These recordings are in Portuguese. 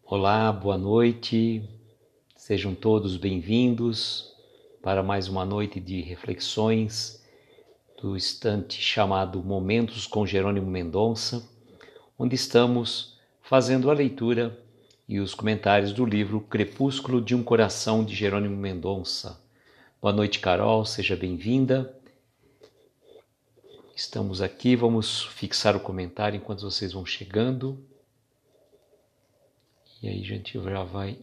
Olá, boa noite, sejam todos bem-vindos para mais uma noite de reflexões do instante chamado Momentos com Jerônimo Mendonça, onde estamos fazendo a leitura e os comentários do livro Crepúsculo de um Coração de Jerônimo Mendonça. Boa noite, Carol, seja bem-vinda. Estamos aqui, vamos fixar o comentário enquanto vocês vão chegando. E aí a gente já vai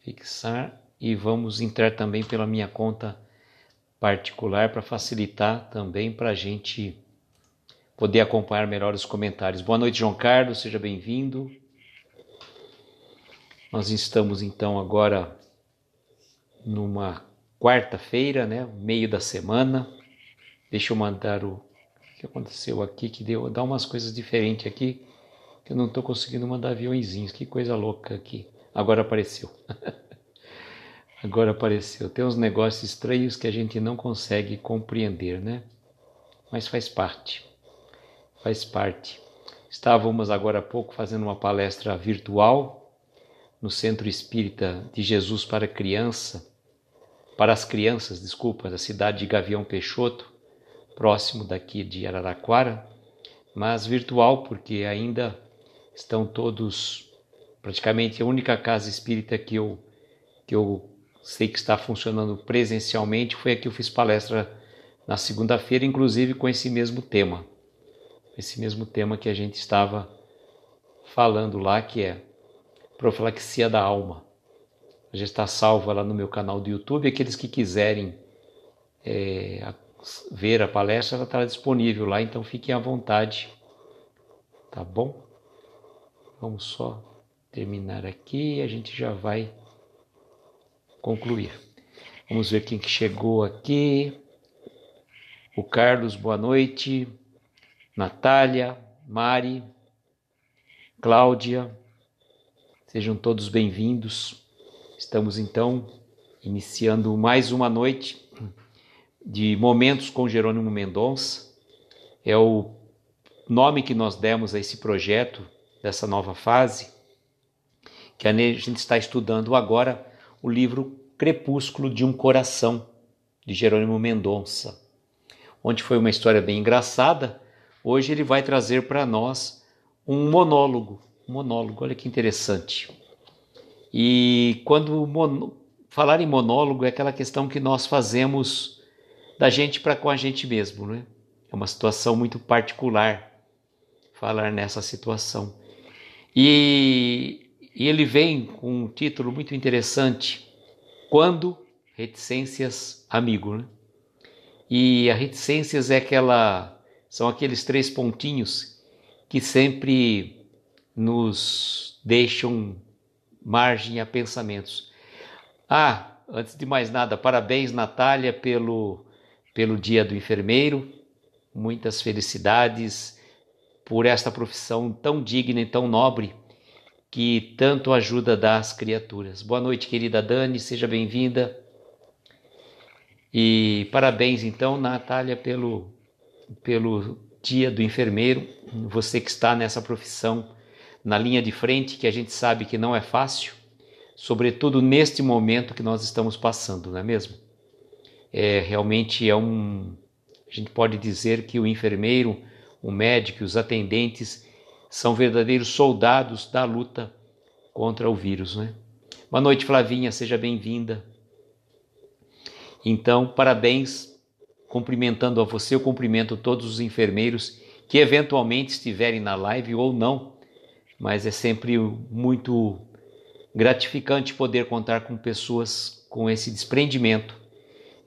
fixar e vamos entrar também pela minha conta particular para facilitar também para a gente poder acompanhar melhor os comentários. Boa noite, João Carlos, seja bem-vindo. Nós estamos então agora numa quarta-feira, né, meio da semana. Deixa eu mandar o que aconteceu aqui, que dá umas coisas diferentes aqui, que eu não estou conseguindo mandar aviõezinhos, que coisa louca aqui. Agora apareceu. Agora apareceu. Tem uns negócios estranhos que a gente não consegue compreender, né? Mas faz parte. Faz parte. Estávamos agora há pouco fazendo uma palestra virtual no Centro Espírita de Jesus para as crianças, da cidade de Gavião Peixoto, próximo daqui de Araraquara, mas virtual porque ainda estão todos, praticamente a única casa espírita que eu sei que está funcionando presencialmente foi a que eu fiz palestra na segunda-feira, inclusive com esse mesmo tema que a gente estava falando lá, que é profilaxia da alma. Já está salva lá no meu canal do YouTube. Aqueles que quiserem ver a palestra, ela está disponível lá, então fiquem à vontade, tá bom? Vamos só terminar aqui e a gente já vai concluir. Vamos ver quem que chegou aqui. O Carlos, boa noite. Natália, Mari, Cláudia, sejam todos bem-vindos. Estamos então iniciando mais uma noite de Momentos com Jerônimo Mendonça. É o nome que nós demos a esse projeto, dessa nova fase, que a gente está estudando agora o livro Crepúsculo de um Coração, de Jerônimo Mendonça, onde foi uma história bem engraçada. Hoje ele vai trazer para nós um monólogo, olha que interessante. E quando falar em monólogo é aquela questão que nós fazemos da gente para com a gente mesmo, né? É uma situação muito particular falar nessa situação. E ele vem com um título muito interessante, Quando Reticências Amigo, né? E a reticências são aqueles 3 pontinhos que sempre nos deixam margem a pensamentos. Antes de mais nada, parabéns, Natália, pelo Dia do Enfermeiro. Muitas felicidades por esta profissão tão digna e tão nobre que tanto ajuda das criaturas. Boa noite, querida Dani, seja bem-vinda. E parabéns, então, Natália, pelo Dia do Enfermeiro. Você que está nessa profissão, na linha de frente, que a gente sabe que não é fácil, sobretudo neste momento que nós estamos passando, não é mesmo? Realmente a gente pode dizer que o enfermeiro, o médico e os atendentes são verdadeiros soldados da luta contra o vírus, né? Boa noite, Flavinha, seja bem-vinda. Então, parabéns, cumprimentando a você, eu cumprimento todos os enfermeiros que eventualmente estiverem na live ou não, mas é sempre muito gratificante poder contar com pessoas com esse desprendimento.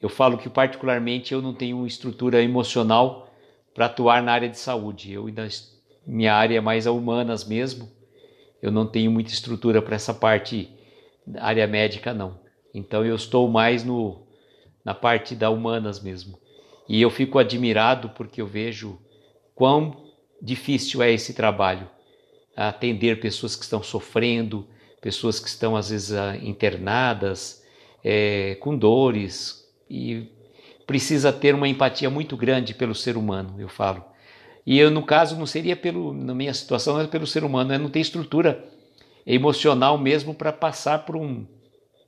Eu falo que particularmente eu não tenho estrutura emocional para atuar na área de saúde, minha área é mais a humanas mesmo, eu não tenho muita estrutura para essa parte, área médica não, então eu estou mais na parte da humanas mesmo. E eu fico admirado porque eu vejo quão difícil é esse trabalho, atender pessoas que estão sofrendo, pessoas que estão às vezes internadas, com dores, e precisa ter uma empatia muito grande pelo ser humano, eu falo. E eu, no caso, não seria na minha situação, não é pelo ser humano, não tem estrutura emocional mesmo para passar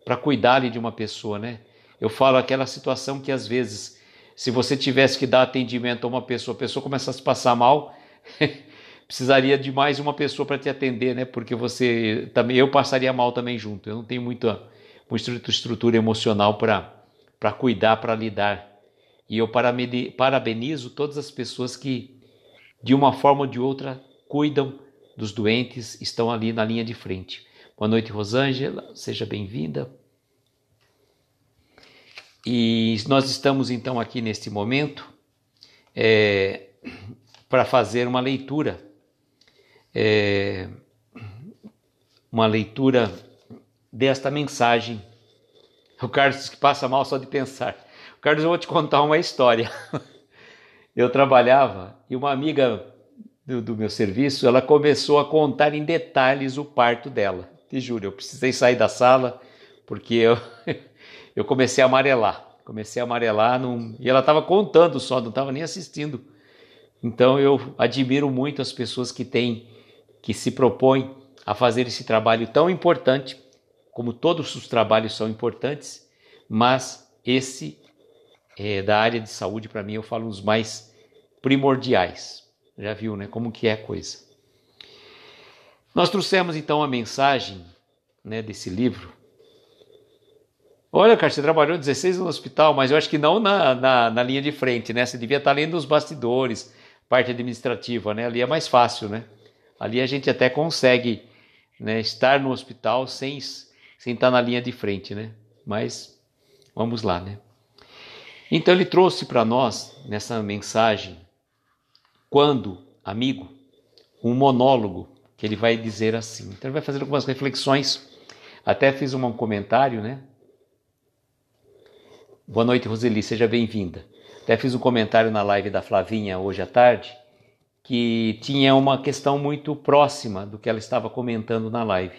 para cuidar ali de uma pessoa, né? Eu falo aquela situação que às vezes, se você tivesse que dar atendimento a uma pessoa, a pessoa começasse a passar mal, precisaria de mais uma pessoa para te atender, né? Porque você também, eu passaria mal também junto. Eu não tenho muita estrutura emocional para cuidar, para lidar. E eu parabenizo todas as pessoas que, de uma forma ou de outra, cuidam dos doentes, estão ali na linha de frente. Boa noite, Rosângela, seja bem-vinda. E nós estamos então aqui neste momento para fazer uma leitura desta mensagem. O Carlos diz que passa mal só de pensar. Carlos, eu vou te contar uma história. Eu trabalhava e uma amiga do meu serviço, ela começou a contar em detalhes o parto dela. Te juro, eu precisei sair da sala porque eu comecei a amarelar. E ela estava contando só, não estava nem assistindo. Então eu admiro muito as pessoas que se propõem a fazer esse trabalho tão importante, como todos os trabalhos são importantes, mas esse da área de saúde, para mim, eu falo os mais primordiais. Já viu, né? Como que é a coisa. Nós trouxemos então a mensagem, né, desse livro. Olha, cara, você trabalhou 16 anos no hospital, mas eu acho que não na linha de frente, né? Você devia estar lendo os bastidores, parte administrativa, né? Ali é mais fácil, né? Ali a gente até consegue, né, estar no hospital sem estar na linha de frente, né? Mas vamos lá, né? Então ele trouxe para nós, nessa mensagem, quando, amigo, um monólogo, que ele vai dizer assim. Então ele vai fazer algumas reflexões, até fiz um comentário, né? Boa noite, Roseli, seja bem-vinda. Até fiz um comentário na live da Flavinha hoje à tarde, que tinha uma questão muito próxima do que ela estava comentando na live.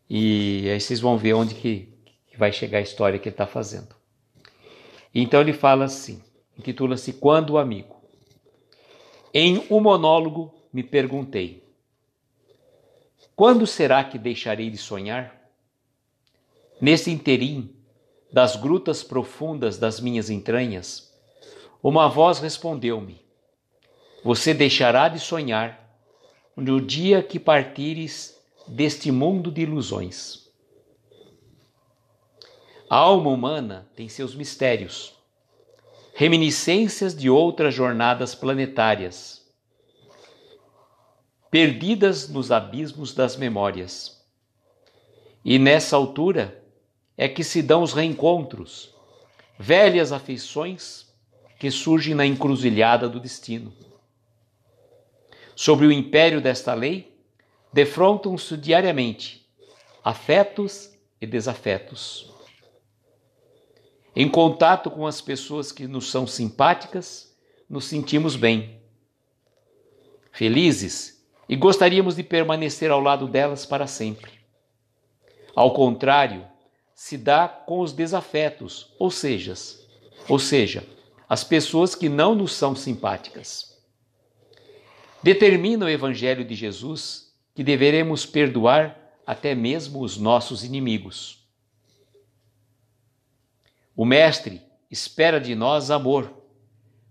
E aí vocês vão ver onde que vai chegar a história que ele está fazendo. Então ele fala assim, intitula-se Quando o Amigo. Em um monólogo me perguntei, quando será que deixarei de sonhar? Nesse interim, das grutas profundas das minhas entranhas, uma voz respondeu-me, você deixará de sonhar no dia que partires deste mundo de ilusões. A alma humana tem seus mistérios, reminiscências de outras jornadas planetárias, perdidas nos abismos das memórias. E nessa altura é que se dão os reencontros, velhas afeições que surgem na encruzilhada do destino. Sobre o império desta lei, defrontam-se diariamente afetos e desafetos. Em contato com as pessoas que nos são simpáticas, nos sentimos bem, felizes e gostaríamos de permanecer ao lado delas para sempre. Ao contrário, se dá com os desafetos, ou seja, as pessoas que não nos são simpáticas. Determina o Evangelho de Jesus que deveremos perdoar até mesmo os nossos inimigos. O Mestre espera de nós amor,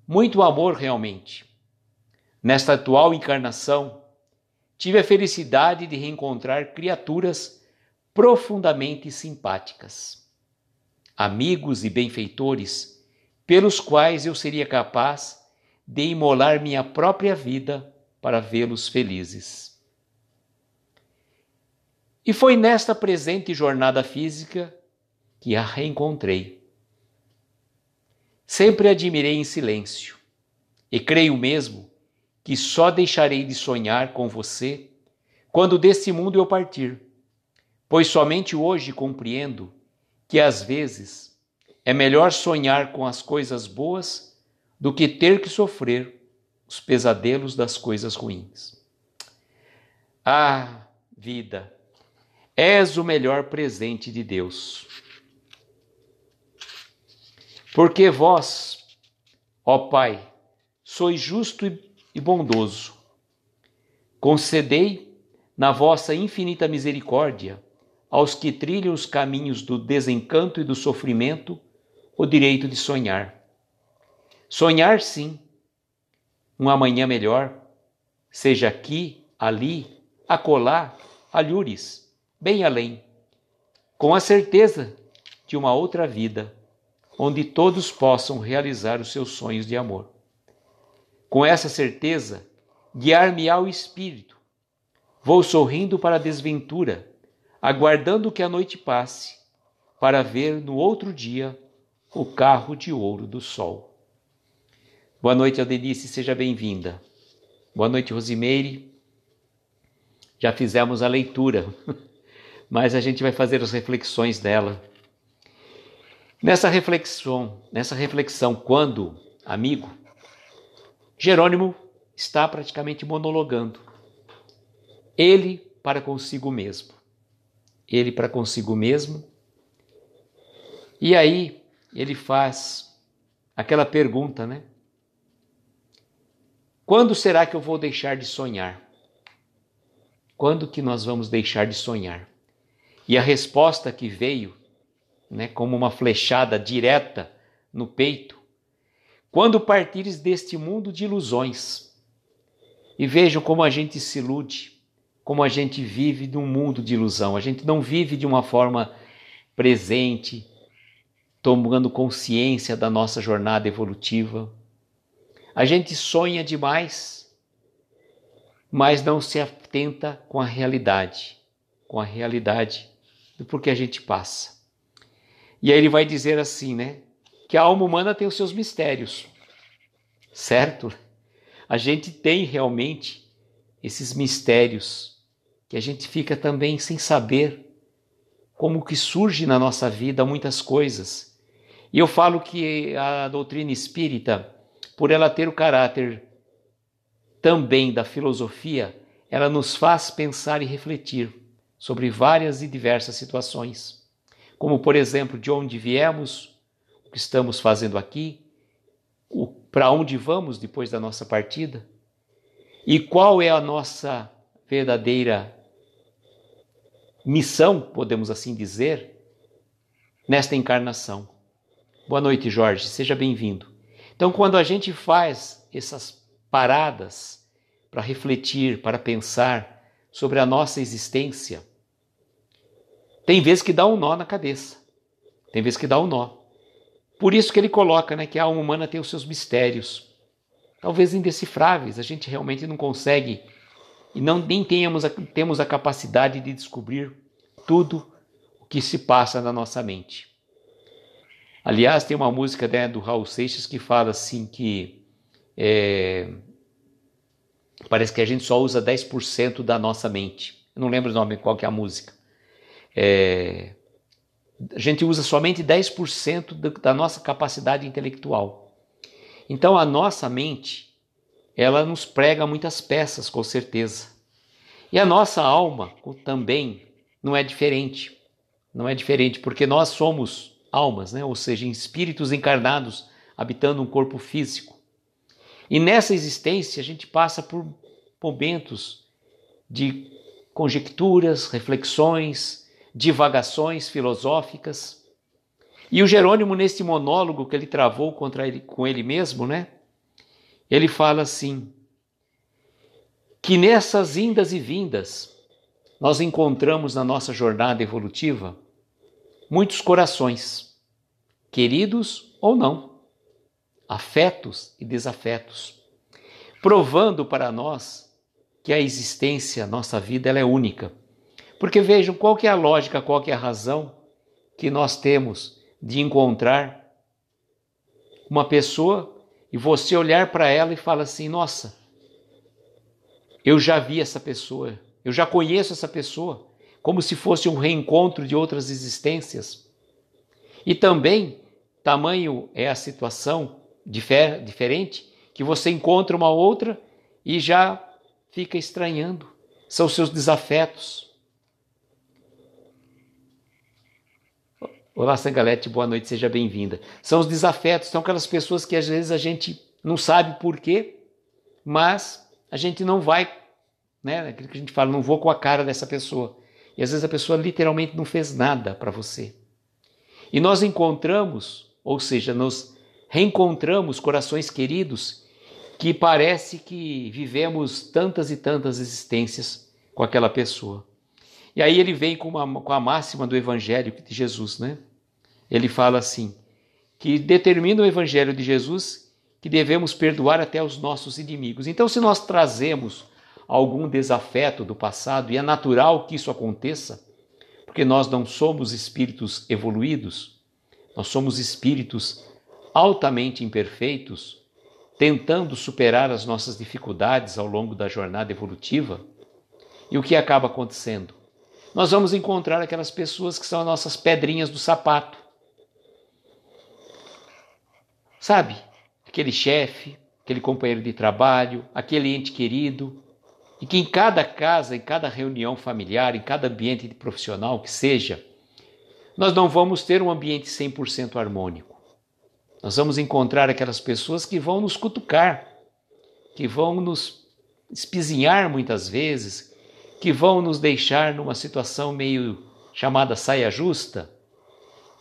muito amor realmente. Nesta atual encarnação, tive a felicidade de reencontrar criaturas profundamente simpáticas, amigos e benfeitores, pelos quais eu seria capaz de imolar minha própria vida para vê-los felizes. E foi nesta presente jornada física que a reencontrei. Sempre a admirei em silêncio, e creio mesmo que só deixarei de sonhar com você quando desse mundo eu partir, pois somente hoje compreendo que às vezes é melhor sonhar com as coisas boas do que ter que sofrer os pesadelos das coisas ruins. Ah, vida, és o melhor presente de Deus. Porque vós, ó Pai, sois justo e bondoso. Concedei na vossa infinita misericórdia, aos que trilham os caminhos do desencanto e do sofrimento, o direito de sonhar. Sonhar, sim, um amanhã melhor, seja aqui, ali, acolá, alhures, bem além, com a certeza de uma outra vida, onde todos possam realizar os seus sonhos de amor. Com essa certeza, guiar-me-á o espírito. Vou sorrindo para a desventura, aguardando que a noite passe, para ver no outro dia o carro de ouro do sol. Boa noite, Aldenice, seja bem-vinda. Boa noite, Rosimeire. Já fizemos a leitura, mas a gente vai fazer as reflexões dela. Nessa reflexão, quando, amigo, Jerônimo está praticamente monologando. Ele para consigo mesmo. Ele para consigo mesmo. E aí ele faz aquela pergunta, né? Quando será que eu vou deixar de sonhar? Quando que nós vamos deixar de sonhar? E a resposta que veio, né, como uma flechada direta no peito, quando partires deste mundo de ilusões. E vejam como a gente se ilude, como a gente vive num mundo de ilusão. A gente não vive de uma forma presente, tomando consciência da nossa jornada evolutiva. A gente sonha demais, mas não se atenta com a realidade do porquê a gente passa. E aí ele vai dizer assim, né? Que a alma humana tem os seus mistérios, certo? A gente tem realmente esses mistérios que a gente fica também sem saber como que surge na nossa vida muitas coisas. E eu falo que a doutrina espírita, por ela ter o caráter também da filosofia, ela nos faz pensar e refletir sobre várias e diversas situações. Como, por exemplo, de onde viemos, o que estamos fazendo aqui, para onde vamos depois da nossa partida e qual é a nossa verdadeira missão, podemos assim dizer, nesta encarnação. Boa noite, Jorge, seja bem-vindo. Então, quando a gente faz essas paradas para refletir, para pensar sobre a nossa existência, tem vezes que dá um nó na cabeça, tem vezes que dá um nó. Por isso que ele coloca, né, que a alma humana tem os seus mistérios, talvez indecifráveis, a gente realmente não consegue e nem temos a capacidade de descobrir tudo o que se passa na nossa mente. Aliás, tem uma música, né, do Raul Seixas que fala assim que parece que a gente só usa 10% da nossa mente. Eu não lembro o nome, qual que é a música. A gente usa somente 10% da nossa capacidade intelectual. Então a nossa mente, ela nos prega muitas peças, com certeza. E a nossa alma também não é diferente. Não é diferente, porque nós somos almas, né? Ou seja, espíritos encarnados habitando um corpo físico. E nessa existência a gente passa por momentos de conjecturas, reflexões, divagações filosóficas. E o Jerônimo, nesse monólogo que ele travou com ele mesmo, né? Ele fala assim, que nessas indas e vindas nós encontramos na nossa jornada evolutiva muitos corações, queridos ou não, afetos e desafetos, provando para nós que a existência, a nossa vida, ela é única. Porque vejam, qual que é a lógica, qual que é a razão que nós temos de encontrar uma pessoa e você olhar para ela e falar assim, nossa, eu já vi essa pessoa, eu já conheço essa pessoa, como se fosse um reencontro de outras existências. E também, tamanho é a situação diferente, que você encontra uma outra e já fica estranhando. São seus desafetos. Olá, Sangalete, boa noite, seja bem-vinda. São os desafetos, são aquelas pessoas que às vezes a gente não sabe por quê, mas a gente não vai né? Aquilo que a gente fala, não vou com a cara dessa pessoa. E às vezes a pessoa literalmente não fez nada para você. E nós encontramos, ou seja, nos reencontramos corações queridos que parece que vivemos tantas e tantas existências com aquela pessoa. E aí ele vem com a máxima do Evangelho de Jesus, né? Ele fala assim, que determina o Evangelho de Jesus que devemos perdoar até os nossos inimigos. Então, se nós trazemos algum desafeto do passado, e é natural que isso aconteça, porque nós não somos espíritos evoluídos, nós somos espíritos altamente imperfeitos, tentando superar as nossas dificuldades ao longo da jornada evolutiva. E o que acaba acontecendo? Nós vamos encontrar aquelas pessoas que são as nossas pedrinhas do sapato. Sabe? Aquele chefe, aquele companheiro de trabalho, aquele ente querido, e que em cada casa, em cada reunião familiar, em cada ambiente profissional que seja, nós não vamos ter um ambiente 100% harmônico. Nós vamos encontrar aquelas pessoas que vão nos cutucar, que vão nos espizinhar muitas vezes, que vão nos deixar numa situação meio chamada saia justa,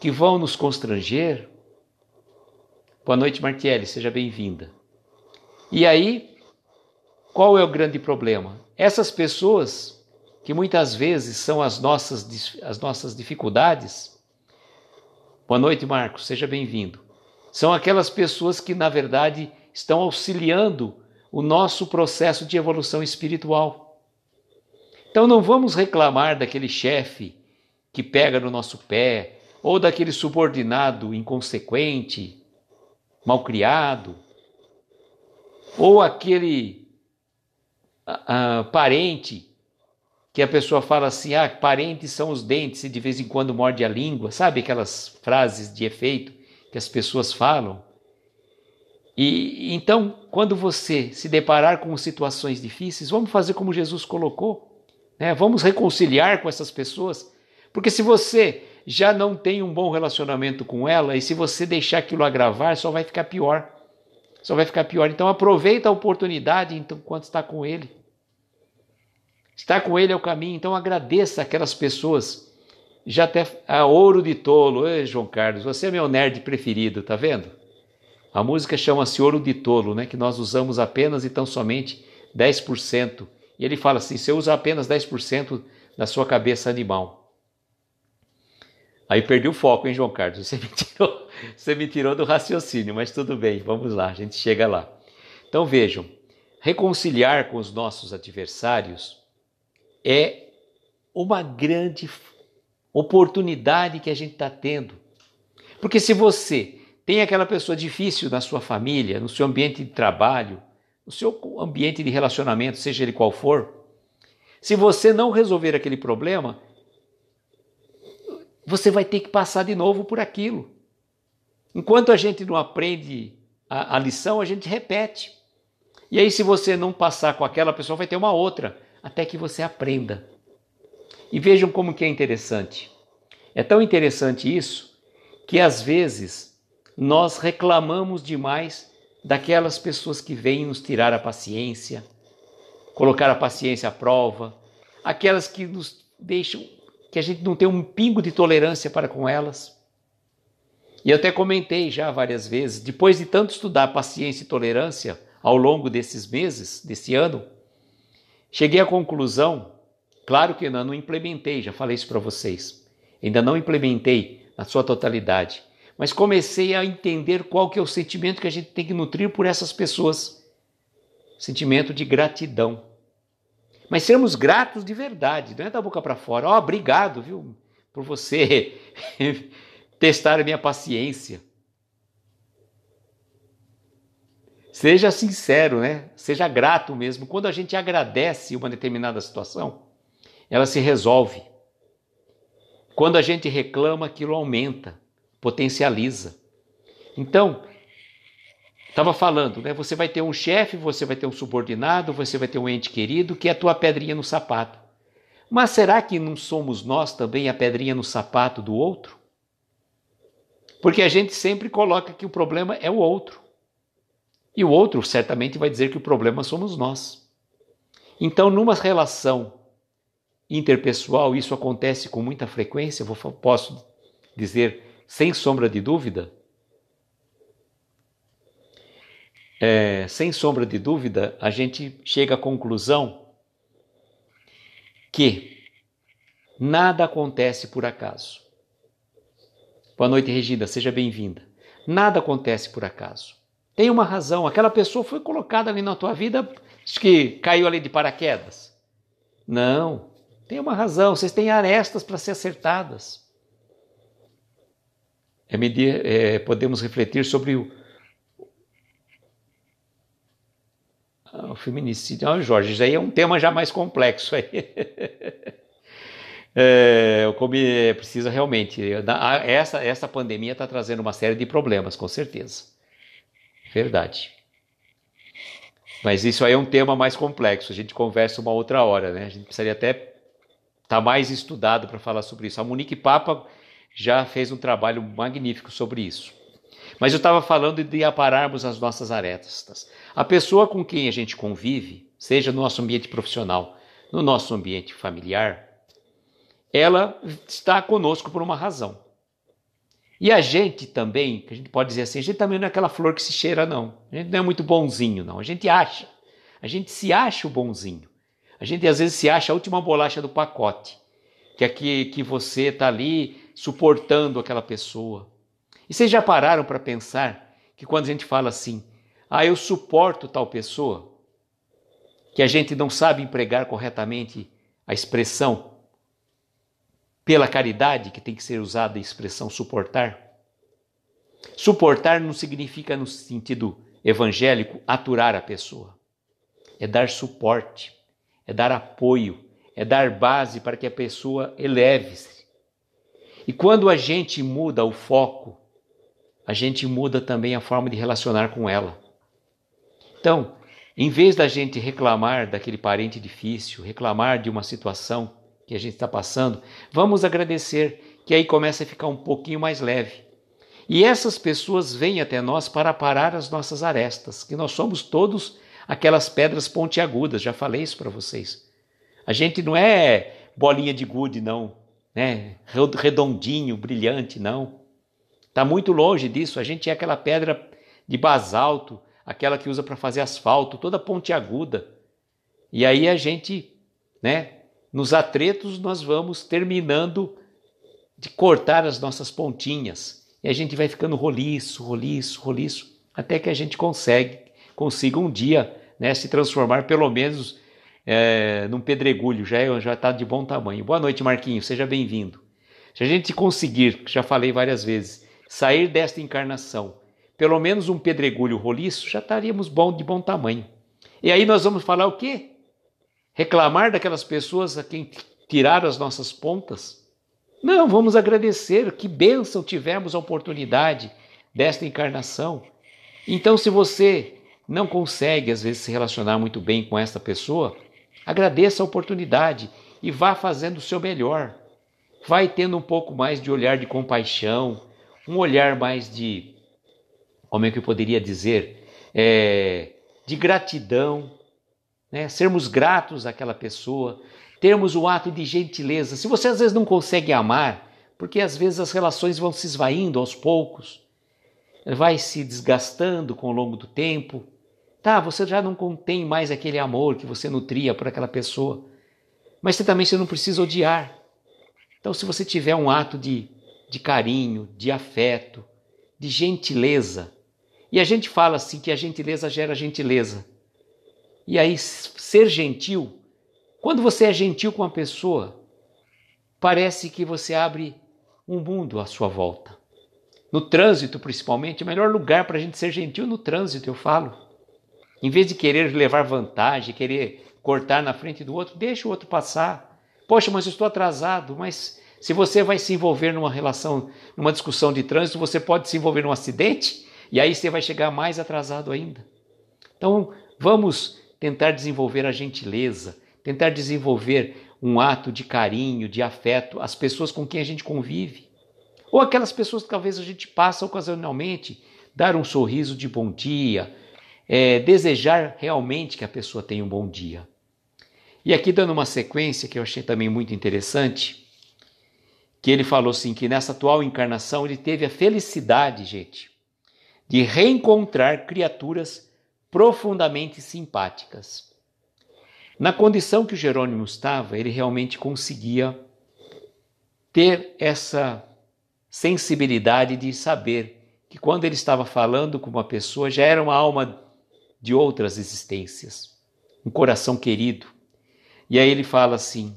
que vão nos constranger. Boa noite, Martiele, seja bem-vinda. E aí, qual é o grande problema? Essas pessoas, que muitas vezes são as nossas dificuldades. Boa noite, Marcos, seja bem-vindo. São aquelas pessoas que, na verdade, estão auxiliando o nosso processo de evolução espiritual. Então não vamos reclamar daquele chefe que pega no nosso pé, ou daquele subordinado inconsequente, malcriado, ou aquele parente que a pessoa fala assim, parentes são os dentes e de vez em quando morde a língua, sabe aquelas frases de efeito que as pessoas falam? E então, quando você se deparar com situações difíceis, vamos fazer como Jesus colocou, né? Vamos reconciliar com essas pessoas, porque se você já não tem um bom relacionamento com ela, e se você deixar aquilo agravar, só vai ficar pior. Só vai ficar pior. Então aproveita a oportunidade enquanto está com ele. Estar com ele é o caminho, então agradeça aquelas pessoas. Já até ouro de tolo. Ei, João Carlos, você é meu nerd preferido, tá vendo? A música chama-se Ouro de Tolo, né? Que nós usamos apenas e tão somente 10%. E ele fala assim, você usa apenas 10% da sua cabeça animal. Aí perdi o foco, hein, João Carlos? Você me tirou do raciocínio, mas tudo bem, vamos lá, a gente chega lá. Então vejam, reconciliar com os nossos adversários é uma grande oportunidade que a gente está tendo. Porque se você tem aquela pessoa difícil na sua família, no seu ambiente de trabalho, no seu ambiente de relacionamento, seja ele qual for, se você não resolver aquele problema, você vai ter que passar de novo por aquilo. Enquanto a gente não aprende a lição, a gente repete. E aí, se você não passar com aquela pessoa, vai ter uma outra, até que você aprenda. E vejam como que é interessante. É tão interessante isso, que às vezes nós reclamamos demais daquelas pessoas que vêm nos tirar a paciência, colocar a paciência à prova, aquelas que nos deixam, que a gente não tem um pingo de tolerância para com elas. E eu até comentei já várias vezes, depois de tanto estudar paciência e tolerância ao longo desses meses, desse ano, cheguei à conclusão, claro que eu ainda não implementei, já falei isso para vocês, ainda não implementei na sua totalidade, mas comecei a entender qual que é o sentimento que a gente tem que nutrir por essas pessoas, sentimento de gratidão. Mas sermos gratos de verdade, não é da boca para fora. Obrigado, viu, por você testar a minha paciência. Seja sincero, né? Seja grato mesmo. Quando a gente agradece uma determinada situação, ela se resolve. Quando a gente reclama, aquilo aumenta, potencializa. Então, estava falando, né? Você vai ter um chefe, você vai ter um subordinado, você vai ter um ente querido que é a tua pedrinha no sapato. Mas será que não somos nós também a pedrinha no sapato do outro? Porque a gente sempre coloca que o problema é o outro. E o outro certamente vai dizer que o problema somos nós. Então, numa relação interpessoal, isso acontece com muita frequência, posso dizer sem sombra de dúvida. Sem sombra de dúvida, a gente chega à conclusão que nada acontece por acaso. Boa noite, Regina, seja bem-vinda. Nada acontece por acaso. Tem uma razão, aquela pessoa foi colocada ali na tua vida, acho que caiu ali de paraquedas. Não, tem uma razão, vocês têm arestas para ser acertadas. Podemos refletir sobre o feminicídio. Jorge, isso aí é um tema já mais complexo. Precisa realmente. Essa pandemia está trazendo uma série de problemas, com certeza. Verdade. Mas isso aí é um tema mais complexo. A gente conversa uma outra hora, né? A gente precisaria até estar mais estudado para falar sobre isso. A Monique Papa já fez um trabalho magnífico sobre isso. Mas eu estava falando de apararmos as nossas arestas. A pessoa com quem a gente convive, seja no nosso ambiente profissional, no nosso ambiente familiar, ela está conosco por uma razão. E a gente também, que a gente pode dizer assim, a gente também não é aquela flor que se cheira, não. A gente não é muito bonzinho, não. A gente se acha o bonzinho. A gente às vezes se acha a última bolacha do pacote, que você está ali suportando aquela pessoa. E vocês já pararam para pensar que quando a gente fala assim, eu suporto tal pessoa, que a gente não sabe empregar corretamente a expressão pela caridade, que tem que ser usada a expressão suportar? Suportar não significa, no sentido evangélico, aturar a pessoa. É dar suporte, é dar apoio, é dar base para que a pessoa eleve-se. E quando a gente muda o foco, a gente muda também a forma de relacionar com ela. Então, em vez da gente reclamar daquele parente difícil, reclamar de uma situação que a gente está passando, vamos agradecer, que aí começa a ficar um pouquinho mais leve. E essas pessoas vêm até nós para parar as nossas arestas, que nós somos todos aquelas pedras pontiagudas, já falei isso para vocês. A gente não é bolinha de gude, não, né? Redondinho, brilhante, não. Está muito longe disso, a gente é aquela pedra de basalto, aquela que usa para fazer asfalto, toda pontiaguda. E aí a gente, né? Nos atretos nós vamos terminando de cortar as nossas pontinhas. E a gente vai ficando roliço, até que a gente consiga um dia, né, se transformar pelo menos num pedregulho, já está de bom tamanho. Boa noite, Marquinhos, seja bem-vindo. Se a gente conseguir, já falei várias vezes, sair desta encarnação, pelo menos um pedregulho roliço, já estaríamos de bom tamanho. E aí nós vamos falar o quê? Reclamar daquelas pessoas a quem tiraram as nossas pontas? Não, vamos agradecer, que bênção tivemos a oportunidade desta encarnação. Então, se você não consegue, às vezes, se relacionar muito bem com essa pessoa, agradeça a oportunidade e vá fazendo o seu melhor. Vai tendo um pouco mais de olhar de compaixão, um olhar mais de, como é que eu poderia dizer, de gratidão, né? Sermos gratos àquela pessoa, termos o ato de gentileza. Se você às vezes não consegue amar, porque às vezes as relações vão se esvaindo aos poucos, vai se desgastando com o longo do tempo, você já não contém mais aquele amor que você nutria por aquela pessoa, mas você não precisa odiar. Então, se você tiver um ato de carinho, de afeto, de gentileza, e a gente fala assim que a gentileza gera gentileza, e aí ser gentil, quando você é gentil com uma pessoa, parece que você abre um mundo à sua volta. No trânsito, principalmente, o melhor lugar para a gente ser gentil no trânsito, eu falo. Em vez de querer levar vantagem, querer cortar na frente do outro, deixa o outro passar. Poxa, mas eu estou atrasado. Mas se você vai se envolver numa relação, numa discussão de trânsito, você pode se envolver num acidente e aí você vai chegar mais atrasado ainda. Então, vamos tentar desenvolver a gentileza, tentar desenvolver um ato de carinho, de afeto às pessoas com quem a gente convive. Ou aquelas pessoas que talvez a gente passa ocasionalmente, dar um sorriso de bom dia, desejar realmente que a pessoa tenha um bom dia. E aqui dando uma sequência que eu achei também muito interessante, que ele falou assim, que nessa atual encarnação ele teve a felicidade, gente, de reencontrar criaturas profundamente simpáticas. Na condição que o Jerônimo estava, ele realmente conseguia ter essa sensibilidade de saber que quando ele estava falando com uma pessoa, já era uma alma de outras existências, um coração querido. E aí ele fala assim,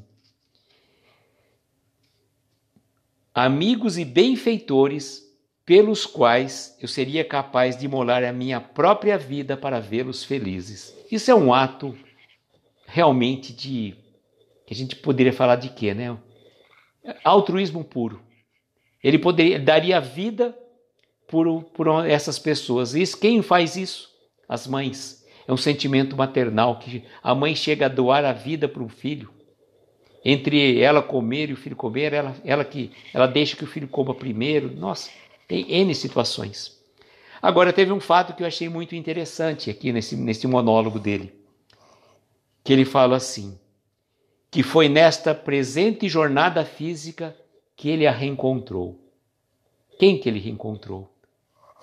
amigos e benfeitores pelos quais eu seria capaz de imolar a minha própria vida para vê-los felizes. Isso é um ato realmente que a gente poderia falar de quê, né? Altruísmo puro. Ele daria vida por essas pessoas. E quem faz isso? As mães. É um sentimento maternal que a mãe chega a doar a vida para o filho. Entre ela comer e o filho comer, ela deixa que o filho coma primeiro. Nossa, tem N situações. Agora, teve um fato que eu achei muito interessante aqui nesse monólogo dele. Que ele fala assim, que foi nesta presente jornada física que ele a reencontrou. Quem que ele reencontrou?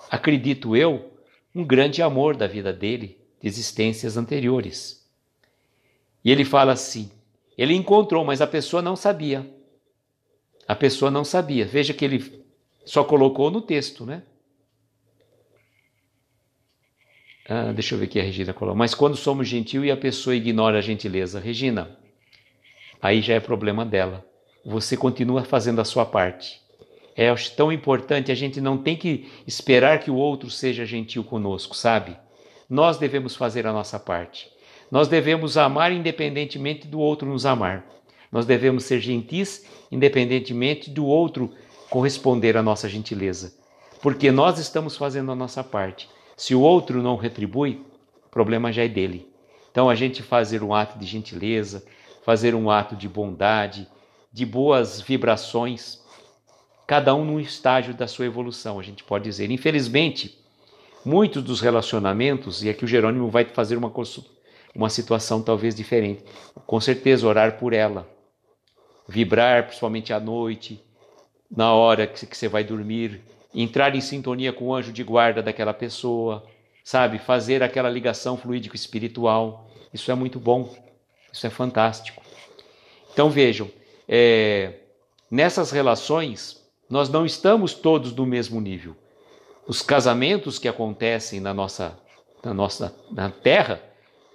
Acredito eu, um grande amor da vida dele, de existências anteriores. E ele fala assim, ele encontrou, mas a pessoa não sabia. A pessoa não sabia. Veja que ele só colocou no texto, né? Deixa eu ver aqui a Regina colocou. Mas quando somos gentil e a pessoa ignora a gentileza. Regina, aí já é problema dela. Você continua fazendo a sua parte. É tão importante, a gente não tem que esperar que o outro seja gentil conosco, sabe? Nós devemos fazer a nossa parte. Nós devemos amar independentemente do outro nos amar. Nós devemos ser gentis independentemente do outro corresponder à nossa gentileza. Porque nós estamos fazendo a nossa parte. Se o outro não retribui, o problema já é dele. Então a gente fazer um ato de gentileza, fazer um ato de bondade, de boas vibrações, cada um num estágio da sua evolução, a gente pode dizer. Infelizmente, muitos dos relacionamentos, e aqui o Jerônimo vai fazer uma situação talvez diferente, com certeza orar por ela, vibrar principalmente à noite, na hora que você vai dormir, entrar em sintonia com o anjo de guarda daquela pessoa, sabe? Fazer aquela ligação fluídico-espiritual. Isso é muito bom, isso é fantástico. Então vejam, nessas relações, nós não estamos todos no mesmo nível. Os casamentos que acontecem na Terra,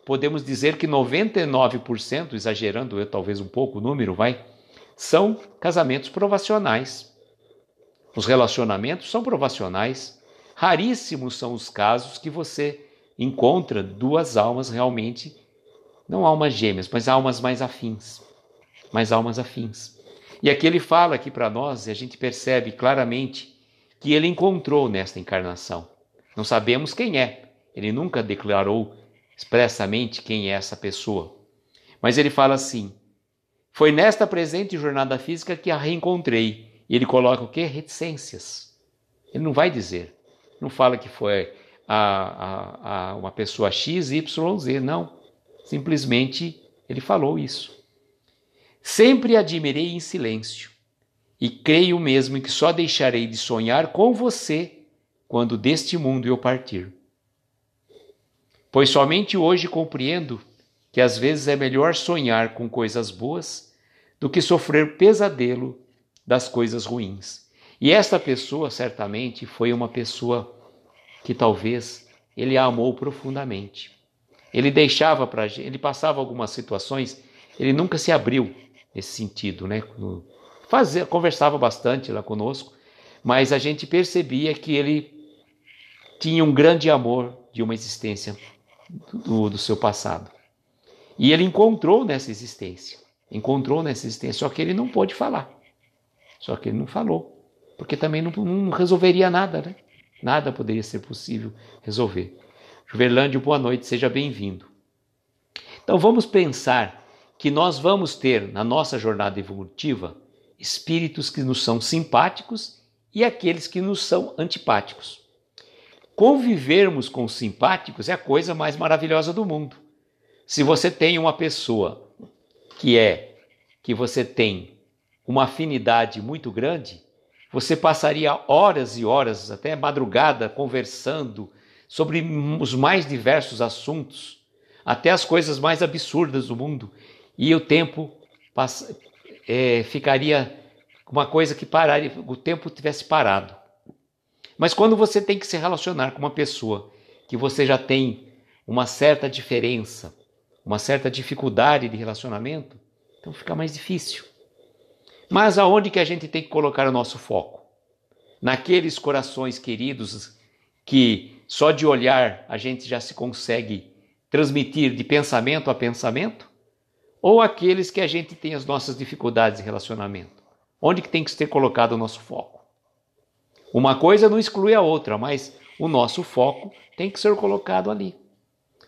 podemos dizer que 99%, exagerando eu talvez um pouco o número, são casamentos provacionais. Os relacionamentos são provacionais. Raríssimos são os casos que você encontra duas almas realmente, não almas gêmeas, mas almas mais afins. E aqui ele fala aqui para nós, e a gente percebe claramente que ele encontrou nesta encarnação. Não sabemos quem é. Ele nunca declarou expressamente quem é essa pessoa. Mas ele fala assim, foi nesta presente jornada física que a reencontrei. E ele coloca o quê? Reticências. Ele não vai dizer. Não fala que foi uma pessoa X, Y, Z. Não. Simplesmente ele falou isso. Sempre admirei em silêncio. E creio mesmo que só deixarei de sonhar com você quando deste mundo eu partir. Pois somente hoje compreendo que às vezes é melhor sonhar com coisas boas do que sofrer pesadelo das coisas ruins. E esta pessoa certamente foi uma pessoa que talvez ele a amou profundamente. Ele deixava para gente, ele passava algumas situações, ele nunca se abriu nesse sentido, né? Conversava bastante lá conosco, mas a gente percebia que ele tinha um grande amor de uma existência do seu passado. E ele encontrou nessa existência, só que ele não pôde falar. Só que ele não falou, porque também não resolveria nada, né? Nada poderia ser possível resolver. Juverlândio, boa noite, seja bem-vindo. Então vamos pensar que nós vamos ter na nossa jornada evolutiva espíritos que nos são simpáticos e aqueles que nos são antipáticos. Convivermos com os simpáticos é a coisa mais maravilhosa do mundo. Se você tem uma pessoa que é que você tem uma afinidade muito grande, você passaria horas e horas, até madrugada, conversando sobre os mais diversos assuntos, até as coisas mais absurdas do mundo, e o tempo ficaria uma coisa que pararia, o tempo tivesse parado. Mas quando você tem que se relacionar com uma pessoa que você já tem uma certa diferença, uma certa dificuldade de relacionamento, então fica mais difícil. Mas aonde que a gente tem que colocar o nosso foco? Naqueles corações queridos que só de olhar a gente já se consegue transmitir de pensamento a pensamento? Ou aqueles que a gente tem as nossas dificuldades de relacionamento? Onde que tem que ser colocado o nosso foco? Uma coisa não exclui a outra, mas o nosso foco tem que ser colocado ali,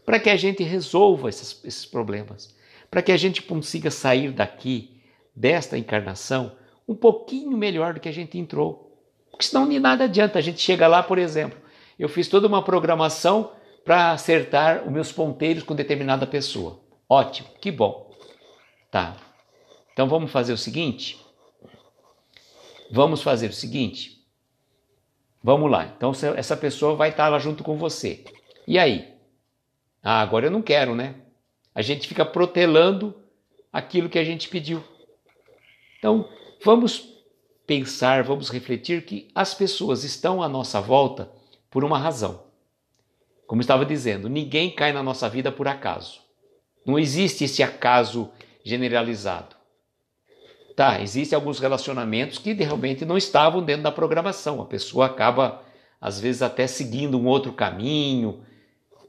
para que a gente resolva esses problemas, para que a gente consiga sair daqui, desta encarnação, um pouquinho melhor do que a gente entrou. Porque senão de nada adianta. A gente chega lá, por exemplo, eu fiz toda uma programação para acertar os meus ponteiros com determinada pessoa. Ótimo, que bom. Tá, então vamos fazer o seguinte? Vamos lá. Então essa pessoa vai estar lá junto com você. E aí? Ah, agora eu não quero, né? A gente fica protelando aquilo que a gente pediu. Então, vamos pensar, vamos refletir que as pessoas estão à nossa volta por uma razão. Como eu estava dizendo, ninguém cai na nossa vida por acaso. Não existe esse acaso generalizado. Tá, existem alguns relacionamentos que realmente não estavam dentro da programação. A pessoa acaba, às vezes, até seguindo um outro caminho,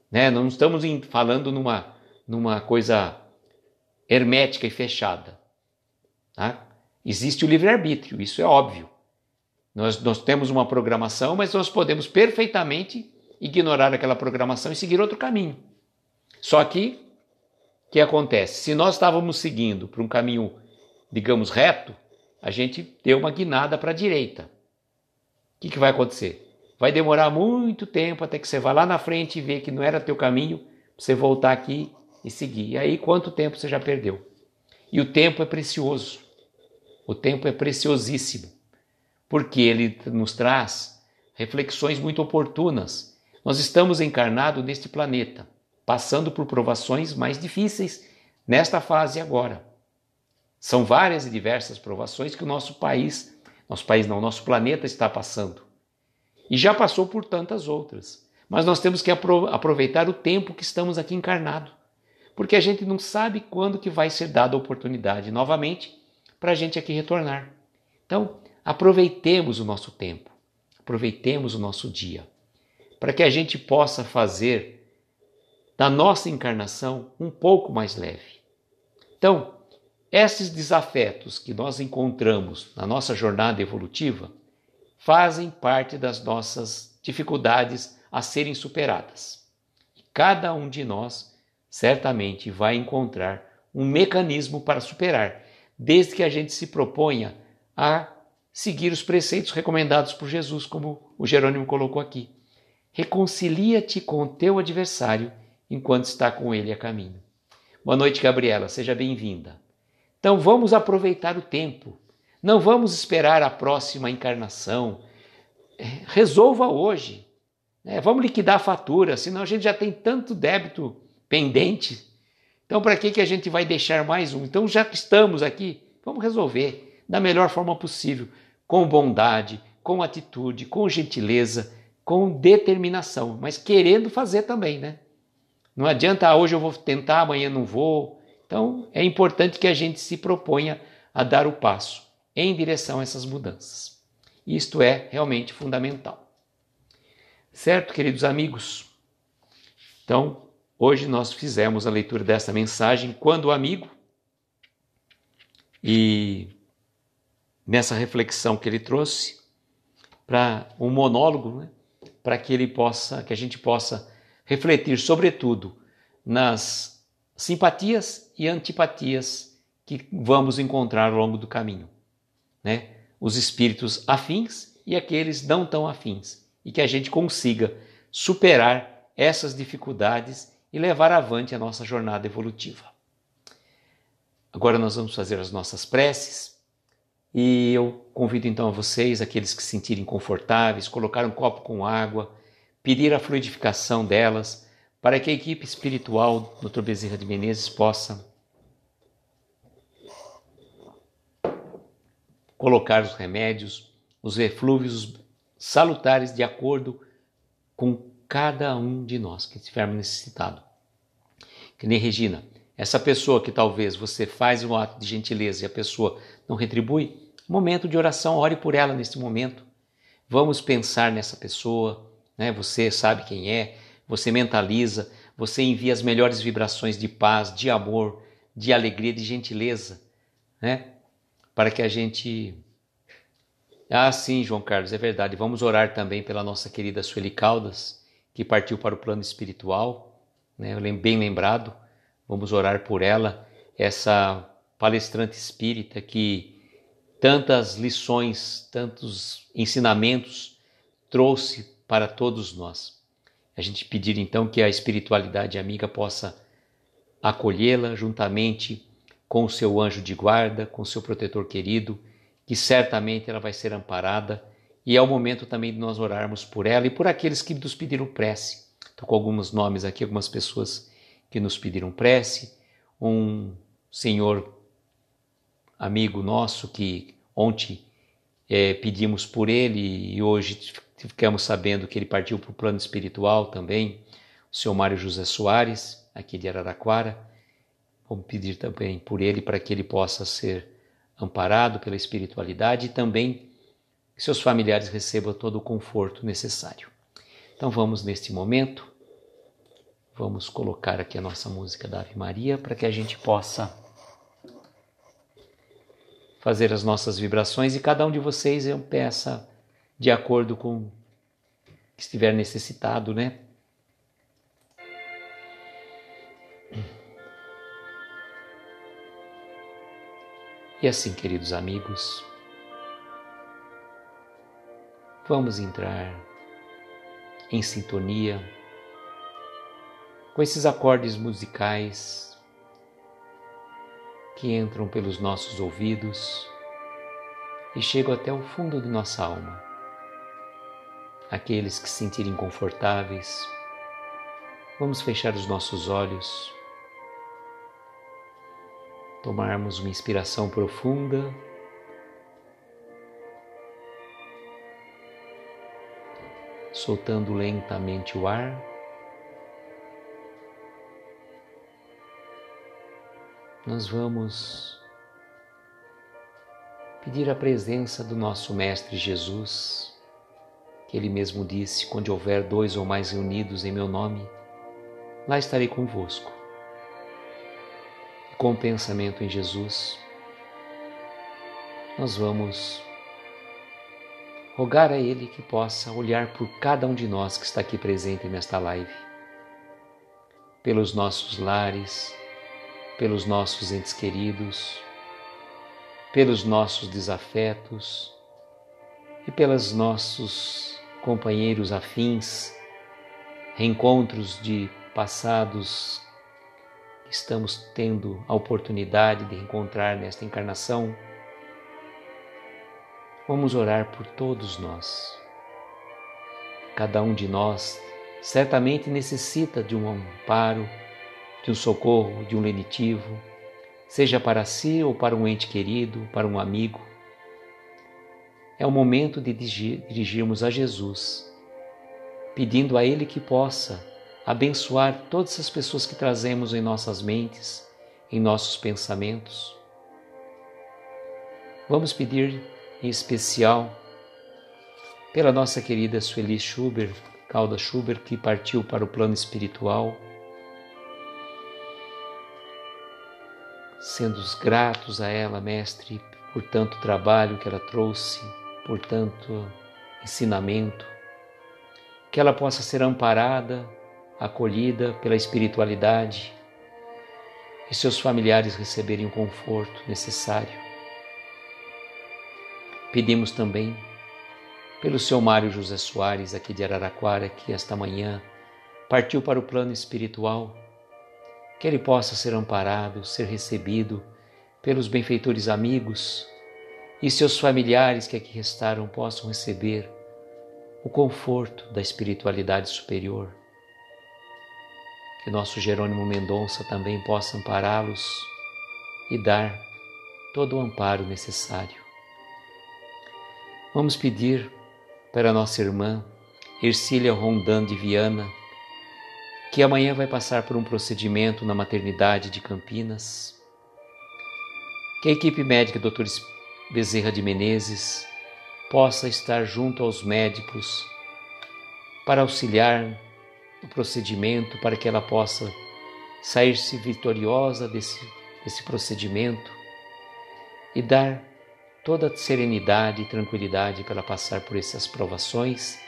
né? Não estamos falando numa coisa hermética e fechada. Tá? Existe o livre-arbítrio, isso é óbvio. Nós temos uma programação, mas nós podemos perfeitamente ignorar aquela programação e seguir outro caminho. Só que, o que acontece? Se nós estávamos seguindo por um caminho, digamos, reto, a gente deu uma guinada para a direita. O que vai acontecer? Vai demorar muito tempo até que você vá lá na frente e ver que não era teu caminho, para você voltar aqui e seguir. E aí, quanto tempo você já perdeu? E o tempo é precioso. O tempo é preciosíssimo, porque ele nos traz reflexões muito oportunas. Nós estamos encarnados neste planeta, passando por provações mais difíceis nesta fase agora. São várias e diversas provações que o nosso planeta está passando. E já passou por tantas outras. Mas nós temos que aproveitar o tempo que estamos aqui encarnados, porque a gente não sabe quando que vai ser dada a oportunidade novamente para a gente aqui retornar. Então, aproveitemos o nosso tempo, aproveitemos o nosso dia, para que a gente possa fazer da nossa encarnação um pouco mais leve. Então, esses desafetos que nós encontramos na nossa jornada evolutiva fazem parte das nossas dificuldades a serem superadas. E cada um de nós certamente vai encontrar um mecanismo para superar, desde que a gente se proponha a seguir os preceitos recomendados por Jesus, como o Jerônimo colocou aqui. Reconcilia-te com o teu adversário enquanto está com ele a caminho. Boa noite, Gabriela, seja bem-vinda. Então vamos aproveitar o tempo, não vamos esperar a próxima encarnação. Resolva hoje, vamos liquidar a fatura, senão a gente já tem tanto débito pendente. Então, para que a gente vai deixar mais um? Então, já que estamos aqui, vamos resolver da melhor forma possível, com bondade, com atitude, com gentileza, com determinação, mas querendo fazer também, né? Não adianta, hoje eu vou tentar, amanhã não vou. Então, é importante que a gente se proponha a dar o passo em direção a essas mudanças. Isto é realmente fundamental. Certo, queridos amigos? Então, hoje nós fizemos a leitura dessa mensagem, Quando o Amigo, e nessa reflexão que ele trouxe, para um monólogo, né? Para que a gente possa refletir, sobretudo, nas simpatias e antipatias que vamos encontrar ao longo do caminho, né? Os espíritos afins e aqueles não tão afins, e que a gente consiga superar essas dificuldades e levar avante a nossa jornada evolutiva. Agora nós vamos fazer as nossas preces e eu convido então a vocês, aqueles que se sentirem confortáveis, colocar um copo com água, pedir a fluidificação delas, para que a equipe espiritual Dr. Bezerra de Menezes possa colocar os remédios, os eflúvios salutares de acordo com cada um de nós que estivermos necessitado. Que nem Regina, essa pessoa que talvez você faz um ato de gentileza e a pessoa não retribui, momento de oração, ore por ela neste momento. Vamos pensar nessa pessoa, né? Você sabe quem é, você mentaliza, você envia as melhores vibrações de paz, de amor, de alegria, de gentileza, né? Para que a gente... Ah, sim, João Carlos, é verdade. Vamos orar também pela nossa querida Sueli Caldas, que partiu para o plano espiritual, né? Bem lembrado. Vamos orar por ela, essa palestrante espírita que tantas lições, tantos ensinamentos trouxe para todos nós. A gente pedir então que a espiritualidade amiga possa acolhê-la juntamente com o seu anjo de guarda, com o seu protetor querido, que certamente ela vai ser amparada, e é o momento também de nós orarmos por ela e por aqueles que nos pediram prece. Estou com alguns nomes aqui, algumas pessoas que nos pediram prece, um senhor amigo nosso que ontem pedimos por ele e hoje ficamos sabendo que ele partiu para o plano espiritual também, o senhor Mário José Soares, aqui de Araraquara. Vamos pedir também por ele para que ele possa ser amparado pela espiritualidade e também que seus familiares recebam todo o conforto necessário. Então vamos neste momento, vamos colocar aqui a nossa música da Ave Maria para que a gente possa fazer as nossas vibrações e cada um de vocês eu peça de acordo com o que estiver necessitado, né? E assim, queridos amigos, vamos entrar em sintonia com esses acordes musicais que entram pelos nossos ouvidos e chegam até o fundo de nossa alma. Aqueles que se sentirem confortáveis, vamos fechar os nossos olhos, tomarmos uma inspiração profunda, soltando lentamente o ar. Nós vamos pedir a presença do nosso Mestre Jesus, que Ele mesmo disse, quando houver 2 ou mais reunidos em meu nome, lá estarei convosco. Com o pensamento em Jesus, nós vamos rogar a Ele que possa olhar por cada um de nós que está aqui presente nesta live, pelos nossos lares, pelos nossos entes queridos, pelos nossos desafetos e pelos nossos companheiros afins, reencontros de passados que estamos tendo a oportunidade de encontrar nesta encarnação. Vamos orar por todos nós. Cada um de nós certamente necessita de um amparo, de um socorro, de um lenitivo, seja para si ou para um ente querido, para um amigo. É o momento de dirigirmos a Jesus, pedindo a Ele que possa abençoar todas as pessoas que trazemos em nossas mentes, em nossos pensamentos. Vamos pedir em especial pela nossa querida Sueli Caldas Schubert, que partiu para o plano espiritual, sendo gratos a ela, Mestre, por tanto trabalho que ela trouxe, por tanto ensinamento, que ela possa ser amparada, acolhida pela espiritualidade e seus familiares receberem o conforto necessário. Pedimos também pelo seu Mário José Soares, aqui de Araraquara, que esta manhã partiu para o plano espiritual, que ele possa ser amparado, ser recebido pelos benfeitores amigos e seus familiares que aqui restaram possam receber o conforto da espiritualidade superior. Que nosso Jerônimo Mendonça também possa ampará-los e dar todo o amparo necessário. Vamos pedir para nossa irmã Ercília Rondan de Viana, que amanhã vai passar por um procedimento na maternidade de Campinas, que a equipe médica Dr. Bezerra de Menezes possa estar junto aos médicos para auxiliar no procedimento, para que ela possa sair-se vitoriosa desse procedimento e dar toda a serenidade e tranquilidade para ela passar por essas provações,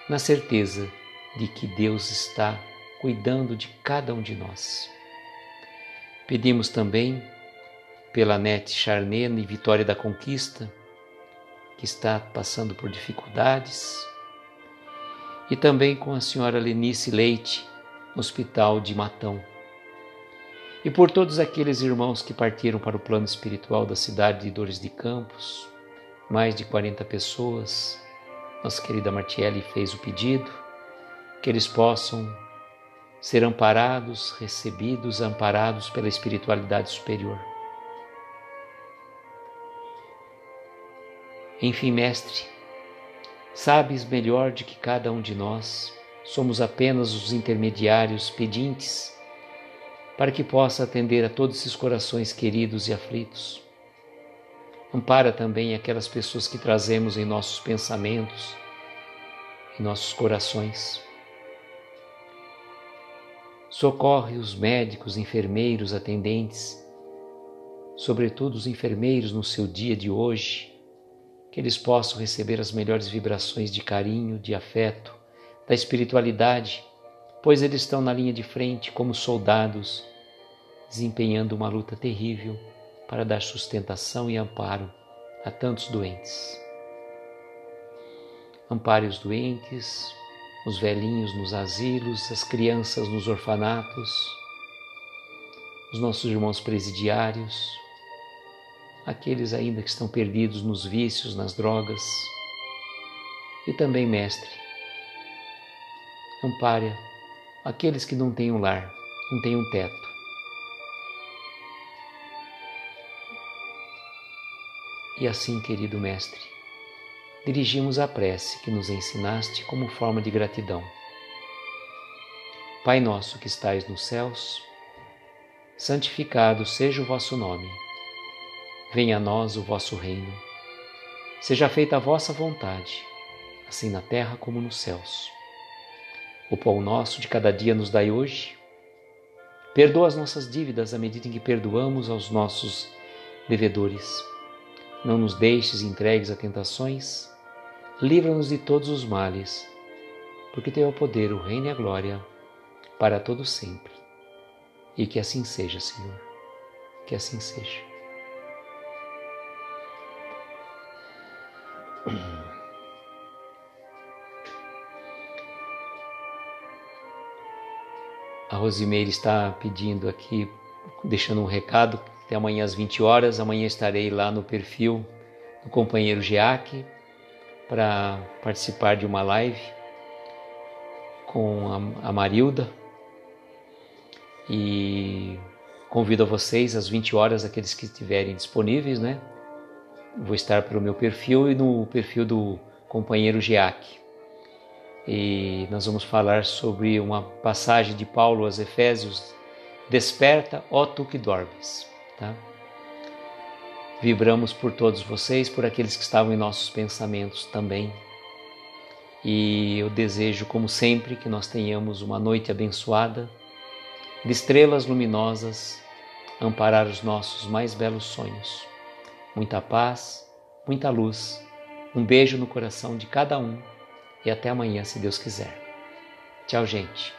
na certeza de que Deus está cuidando de cada um de nós. Pedimos também pela Nete Charnene e Vitória da Conquista, que está passando por dificuldades, e também com a senhora Lenice Leite, no Hospital de Matão, e por todos aqueles irmãos que partiram para o plano espiritual da cidade de Dores de Campos, mais de 40 pessoas. Nossa querida Martiele fez o pedido, que eles possam ser amparados, recebidos, amparados pela espiritualidade superior. Enfim, Mestre, sabes melhor de que cada um de nós, somos apenas os intermediários pedintes para que possa atender a todos esses corações queridos e aflitos. Ampara também aquelas pessoas que trazemos em nossos pensamentos, em nossos corações. Socorre os médicos, enfermeiros, atendentes, sobretudo os enfermeiros no seu dia de hoje, que eles possam receber as melhores vibrações de carinho, de afeto, da espiritualidade, pois eles estão na linha de frente como soldados, desempenhando uma luta terrível para dar sustentação e amparo a tantos doentes. Ampare os doentes, os velhinhos nos asilos, as crianças nos orfanatos, os nossos irmãos presidiários, aqueles ainda que estão perdidos nos vícios, nas drogas. E também, Mestre, ampare aqueles que não têm um lar, não têm um teto. E assim, querido Mestre, dirigimos a prece que nos ensinaste como forma de gratidão. Pai nosso que estais nos céus, santificado seja o vosso nome. Venha a nós o vosso reino. Seja feita a vossa vontade, assim na terra como nos céus. O pão nosso de cada dia nos dai hoje. Perdoa as nossas dívidas à medida em que perdoamos aos nossos devedores. Não nos deixes entregues a tentações. Livra-nos de todos os males, porque teu é o poder, o reino e a glória, para todo sempre. E que assim seja, Senhor, que assim seja. A Rosimeire está pedindo aqui, deixando um recado, até amanhã às 20 horas. Amanhã estarei lá no perfil do companheiro Geac para participar de uma live com a Marilda. E convido a vocês às 20 horas, aqueles que estiverem disponíveis, né? Vou estar pelo meu perfil e no perfil do companheiro Geac. E nós vamos falar sobre uma passagem de Paulo aos Efésios: desperta, ó tu que dormes. Tá? Vibramos por todos vocês, por aqueles que estavam em nossos pensamentos também. E eu desejo, como sempre, que nós tenhamos uma noite abençoada, de estrelas luminosas, amparar os nossos mais belos sonhos. Muita paz, muita luz, um beijo no coração de cada um e até amanhã, se Deus quiser. Tchau, gente.